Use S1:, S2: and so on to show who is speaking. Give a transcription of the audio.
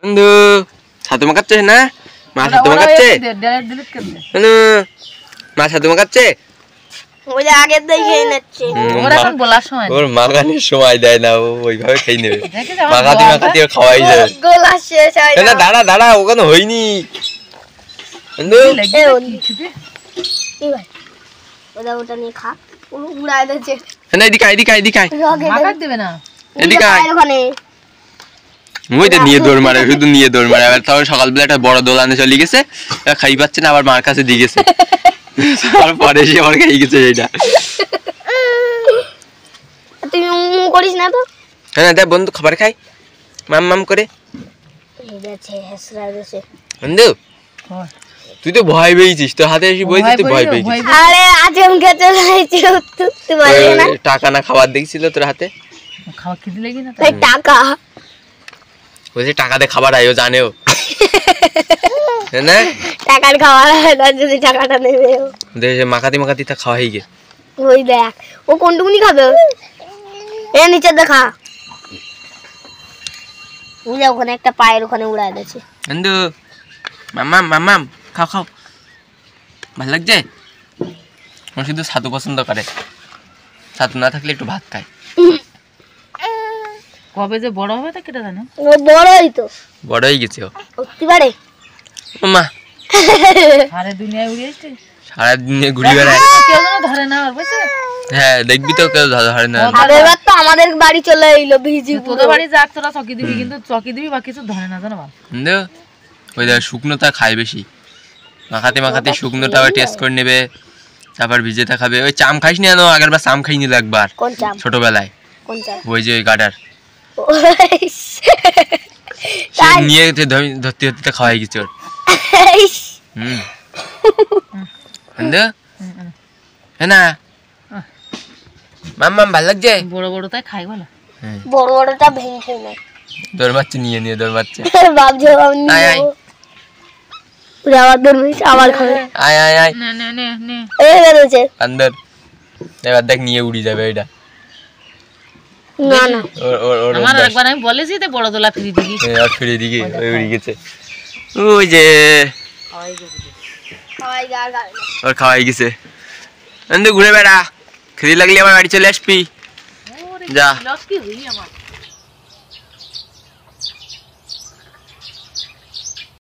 S1: বন্ধু ছাতু মাখাচ্ছে না? মা ছাতু মাখাচ্ছে? মা ছাতু মাখাচ্ছে?
S2: ওই আগে দেখে নিচ্ছে।
S3: ওর এখন বলার সময়
S1: ওর মাখানোর সময় দেয় না, ও ওইভাবে খেয়ে নেবে। মাখাতে মাখাতে খাওয়াই যাবে।
S2: গোলা শেষ হয়
S1: না দাঁড়া দাঁড়া, ওখানে হয়নি বন্ধু।
S2: ওটা ওটা নিয়ে খা, উড়ায় দিচ্ছে।
S1: না এদিকে এদিকে এদিকে
S3: মাখার দেবে না,
S1: এদিকে
S2: ওখানে
S1: ওইটা নিয়ে দৌড় মারে, শুধু নিয়ে দৌড় মারে। আবার তারপর সকালবেলা একটা বড় দোলানে চলে গেছে, খাই পাচ্ছে না, আবার মার কাছে দিয়ে গেছে। তারপরে এসে আবার খাই গেছে সেইটা।
S2: তুই করিস না তো।
S1: হ্যাঁ দেখ বন্ধু খাবার খাই মাম মাম করে। বন্ধু তুই তো ভয় পেয়েছিস, তোর হাতে এসে বইছিস, তুই ভয় পেয়েছিস।
S2: আরে আজমকে চলে আইছে, তুই বলবি না
S1: টাকা না খাবার দেখছিল তোর হাতে?
S3: খাওয়া খেতে লাগি না
S2: তাই টাকা
S1: বলছে টাকা দিয়ে খাবার আয়ো জানেও না,
S2: টাকার খাবার না, যদি টাকাটা নেবে
S1: দেখে মাখাতি মাখাতি তা খাওয়া হয়ে গে।
S2: ওই দেখ ও কোনটুকুনি খাবে, এ নিচে দেখা উড়ে ওখানে একটা পায়ের ওখানে উড়ায় দিয়েছে।
S1: বন্ধু মামাম মামাম খাও খাও, ভালো লাগছে? ও শুধু ছাতু পছন্দ করে, ছাতু না থাকলে একটু ভাত খায়।
S3: কবে যে বড় হবে তা কেটে জানো?
S2: ও বড়ই তো,
S1: বড় হয়ে গেছে ও।
S2: উঠতে পারে
S1: ও মা,
S3: সারা দুনিয়ায় উড়ে এসছে,
S1: সারাদিনে ঘুরে বেড়ায়,
S3: কেউ যেন ধরে না আর বুঝছে।
S1: হ্যাঁ দেখবি তো কেউ ধরে না।
S2: আর এবার তো আমাদের বাড়ি চলে এলো ভিজি,
S3: তোদের বাড়ি যাক তোরা চকি দিবি, কিন্তু চকি দিবি বা কিছু ধরে না জানো?
S1: বন্ধু ওই দেখ শুকনোটা খায় বেশি, মাখাতে মাখাতে শুকনোটা টেস্ট করে নেবে, তারপর ভিজেটা খাবে। ওই চাম খাইস না, আগের বার চাম খাইনি একবার
S2: কোন চাম?
S1: ছোটবেলায়
S2: কোন চাম?
S1: ওই যে ওই গাডার নিয়ে ধরতে ধরতে খাওয়াই গেছে ওর। বন্ধু হ্যাঁ না মাম ভালো লাগছে?
S3: বড় বড় তাই খাই বলো,
S2: বড় বড়টা ভেঙে খেয়ে নেয়।
S1: দৌড় মারছে, নিয়ে নিয়ে দৌড় মারছে।
S2: ভাবছে
S1: আয় আয়
S2: আবার দৌড়মিস আবার খাবে।
S1: আয় আয় আয়
S3: নে নে নে নে
S2: এই বেরোছে
S1: আন্দর, এবার দেখ নিয়ে উড়ি যাবে এটা।
S2: না না
S3: আমার একবার আমি বলেছি তো বড় দোলা ফ্রি দিবি,
S1: আর ফিরে দিকে ওই উড়ি গেছে। ওই যে ওর খাওয়াই গেছে। বন্ধু ঘুরে বেড়া, খিদে লাগলে আমার বাড়ি চলে আসবি। যা
S3: লক্ষ্মী হই আমার।